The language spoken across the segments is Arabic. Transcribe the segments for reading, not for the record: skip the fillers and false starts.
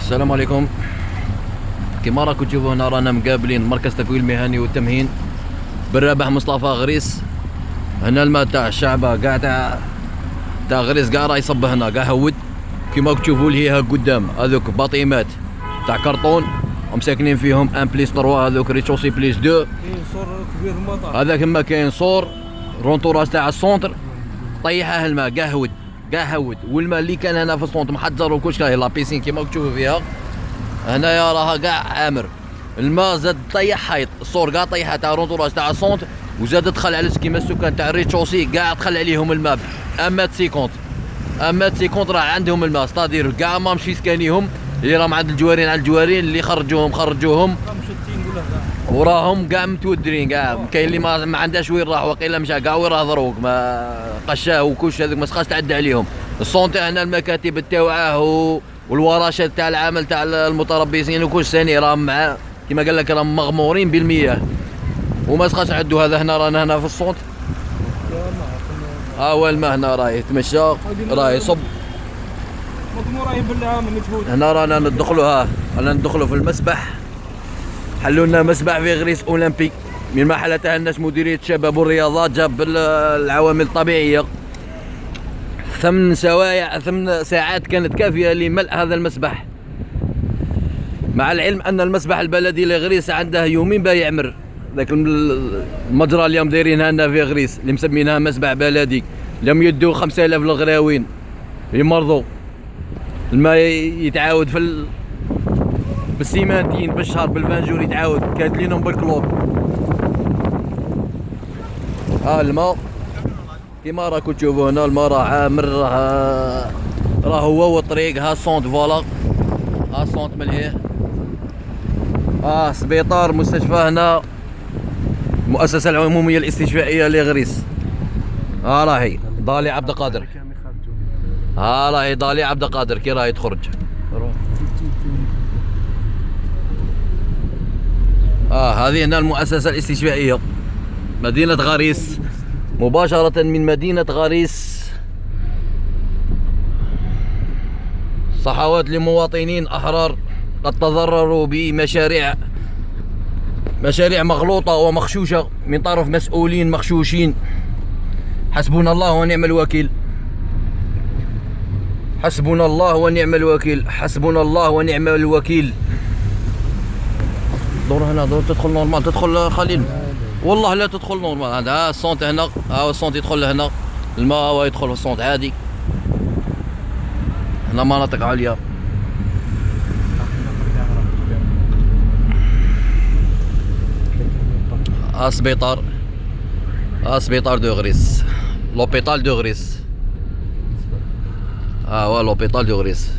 السلام عليكم. كما راكم تشوفوا هنا رانا مقابلين مركز تكوين المهني والتمهين بالرابح مصطفى غريس. هنا الماء تاع الشعبة كاع تاع غريس كاع راه يصب هنا كاع هود. كما راكم تشوفوا لي ها قدام هذوك باطيمات تاع كرتون ومساكنين فيهم ان بليس 3 هذوك ريتشوسي بليس 2. كاين صور كبير المطار هذاك ما كاين صور رونتوراج تاع السونتر طيحه الماء كاع هود كاع هود. والماء اللي كان هنا في السونتر محجر وكلش راهي لا بيسين كيما راكم تشوفوا فيها هنايا راها كاع عامر. الماء زاد طيح حيط الصور كاع طيحه تاع رونتوراج تاع السونتر وزاد دخل على كيما السكان تاع الريتشوسي كاع دخل عليهم الماء امات 50 راه عندهم الماء ستادير كاع ما مشي سكانيهم اللي راهم عند الجوارين على الجوارين اللي خرجوهم مشتين ولا كاع وراهم كاع متودرين كاع. كاين اللي ما عندهاش وين راح وقيلا مشى كاع وين راه ضروك ما قشاه وكلش هذوك ما تبقاش تعدى عليهم. السونتر هنا المكاتب تاوعاه والورشات تاع العمل تاع المتربصين وكلش ثاني راهم مع كيما قال لك راهم مغمورين بالمياه وما تبقاش عندو. هذا هنا رانا هنا في السونتر ها هو الماء هنا راه يتمشى راه يصب راهي بالعام مجهود. هنا رانا ندخلوا رانا ندخلوا في المسبح. حلوا لنا مسبح في غريس اولمبي من محل تاع الناس مديريه الشباب والرياضات جاب العوامل الطبيعيه 8 ساعات كانت كافيه لملء هذا المسبح. مع العلم ان المسبح البلدي لغريس عنده يومين باه يعمر. ذاك المجرى اليوم دايرينها لنا في غريس اللي مسمينها مسبح بلدي اليوم يدوا 5000 للغراوين يمرضوا. الماء يتعاود بالسيمانتين بالشهر بالفانجور يتعاود كادلينهم بالكلور. الماء كيما راكم تشوفوا هنا الماء راه عامر راه هو والطريق ها السونت فوالا ها السونت ملهيه سبيطار مستشفى هنا المؤسسة العمومية الاستشفائية لغريس. راهي ضالي عبد القادر راهي ضالي عبد القادر كي راهي تخرج. هذه هنا المؤسسة الاستشفائية مدينة غريس مباشرة من مدينة غريس. صحوات لمواطنين أحرار قد تضرروا بمشاريع مغلوطة ومغشوشة من طرف مسؤولين مغشوشين. حسبنا الله ونعم الوكيل حسبنا الله ونعم الوكيل حسبنا الله ونعم الوكيل. دور هنا دور تدخل نورمال تدخل خليل والله لا تدخل نورمال. هذا الصونت هنا الصونت يدخل هنا الماء هو يدخل في الصونت عادي. هنا مناطق عالية سبيطار سبيطار دو غريس لوبيتال دو غريس هو لوبيتال دو غريس.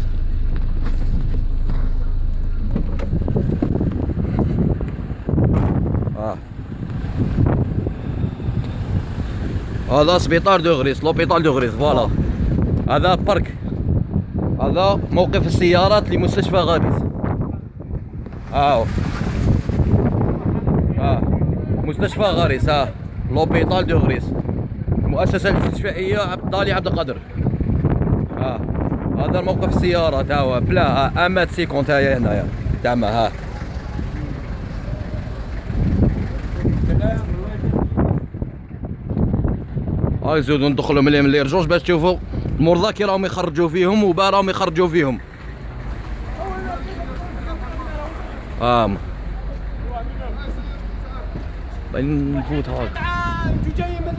هذا سبيطار دو غريس لوبيتال دو غريس فوالا. هذا بارك هذا موقف السيارات لمستشفى غريس. مستشفى غريس لوبيتال دو غريس المؤسسة الاستشفائية ضالي عبد القادر. هذا موقف السيارات هو بلا امات 50 هاي هنايا تاع ما نزيدو ندخلو من لي رجوج باش تشوفوا المرضى كي راهم يخرجوا فيهم وبا راهم يخرجوا فيهم. باين نفوت هاك جاي من